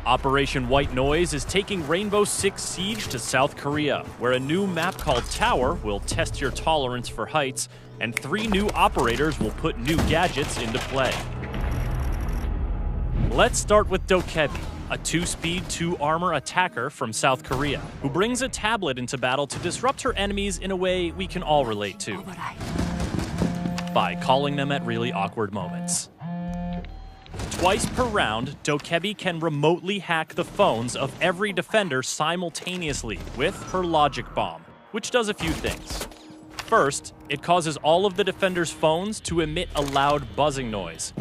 Operation White Noise is taking Rainbow Six Siege to South Korea, where a new map called Tower will test your tolerance for heights, and 3 new operators will put new gadgets into play. Let's start with Dokebi, a 2-speed, 2-armor attacker from South Korea, who brings a tablet into battle to disrupt her enemies in a way we can all relate to, by calling them at really awkward moments. Twice per round, Dokebi can remotely hack the phones of every defender simultaneously with her logic bomb, which does a few things. First, it causes all of the defenders' phones to emit a loud buzzing noise.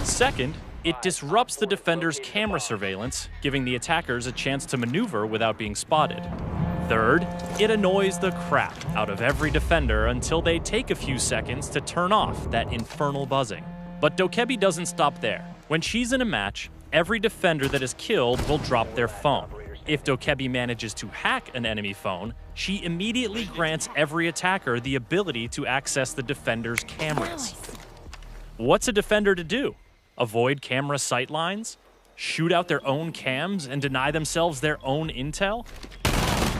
Second, it disrupts the defender's camera surveillance, giving the attackers a chance to maneuver without being spotted. Third, it annoys the crap out of every defender until they take a few seconds to turn off that infernal buzzing. But Dokebi doesn't stop there. When she's in a match, every defender that is killed will drop their phone. If Dokebi manages to hack an enemy phone, she immediately grants every attacker the ability to access the defender's cameras. What's a defender to do? Avoid camera sightlines? Shoot out their own cams and deny themselves their own intel?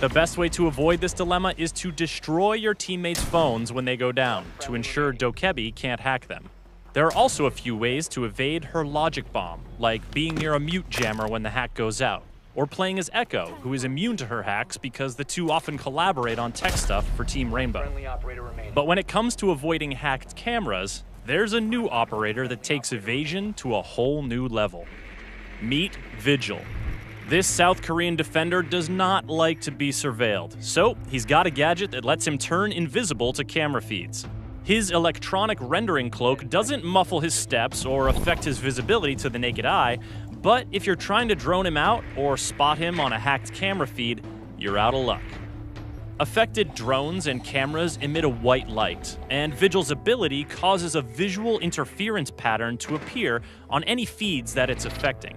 The best way to avoid this dilemma is to destroy your teammates' phones when they go down, to ensure Dokebi can't hack them. There are also a few ways to evade her logic bomb, like being near a mute jammer when the hack goes out, or playing as Echo, who is immune to her hacks because the two often collaborate on tech stuff for Team Rainbow. But when it comes to avoiding hacked cameras, there's a new operator that takes evasion to a whole new level. Meet Vigil. This South Korean defender does not like to be surveilled, so he's got a gadget that lets him turn invisible to camera feeds. His electronic rendering cloak doesn't muffle his steps or affect his visibility to the naked eye, but if you're trying to drone him out or spot him on a hacked camera feed, you're out of luck. Affected drones and cameras emit a white light, and Vigil's ability causes a visual interference pattern to appear on any feeds that it's affecting.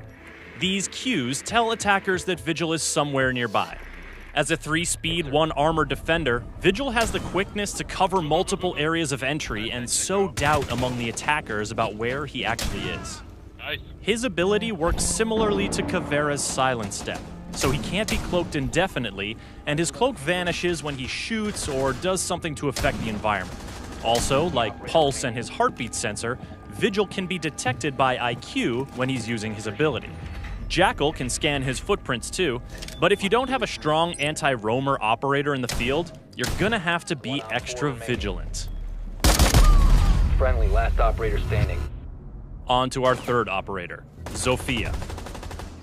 These cues tell attackers that Vigil is somewhere nearby. As a 3-speed, 1-armor defender, Vigil has the quickness to cover multiple areas of entry and sow doubt among the attackers about where he actually is. His ability works similarly to Caveira's Silent Step, so he can't be cloaked indefinitely, and his cloak vanishes when he shoots or does something to affect the environment. Also, like Pulse and his heartbeat sensor, Vigil can be detected by IQ when he's using his ability. Jackal can scan his footprints too, but if you don't have a strong anti-roamer operator in the field, you're gonna have to be extra vigilant. Friendly, last operator standing. On to our third operator, Zofia.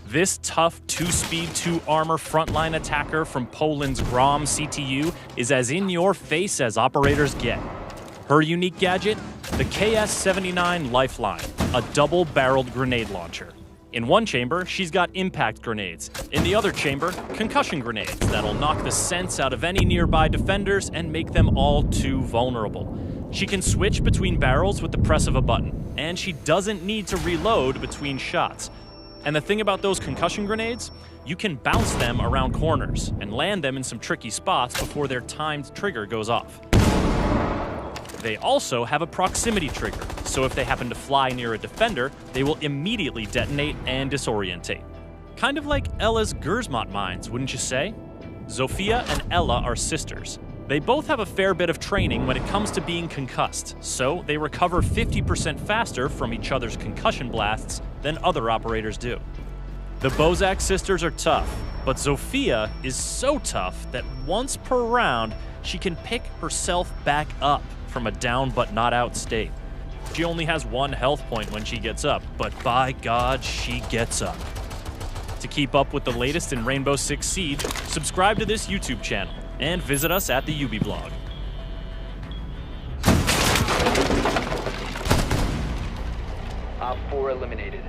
This tough 2-speed, 2-armor frontline attacker from Poland's Grom CTU is as in-your-face as operators get. Her unique gadget? The KS-79 Lifeline, a double-barreled grenade launcher. In one chamber, she's got impact grenades. In the other chamber, concussion grenades that'll knock the sense out of any nearby defenders and make them all too vulnerable. She can switch between barrels with the press of a button, and she doesn't need to reload between shots. And the thing about those concussion grenades? You can bounce them around corners and land them in some tricky spots before their timed trigger goes off. They also have a proximity trigger, so if they happen to fly near a defender, they will immediately detonate and disorientate. Kind of like Ella's Gersmont mines, wouldn't you say? Zofia and Ella are sisters. They both have a fair bit of training when it comes to being concussed, so they recover 50% faster from each other's concussion blasts than other operators do. The Bozak sisters are tough, but Zofia is so tough that once per round, she can pick herself back up from a down but not out state. She only has 1 health point when she gets up, but by God, she gets up. To keep up with the latest in Rainbow Six Siege, subscribe to this YouTube channel and visit us at the Ubiblog. Op 4 eliminated.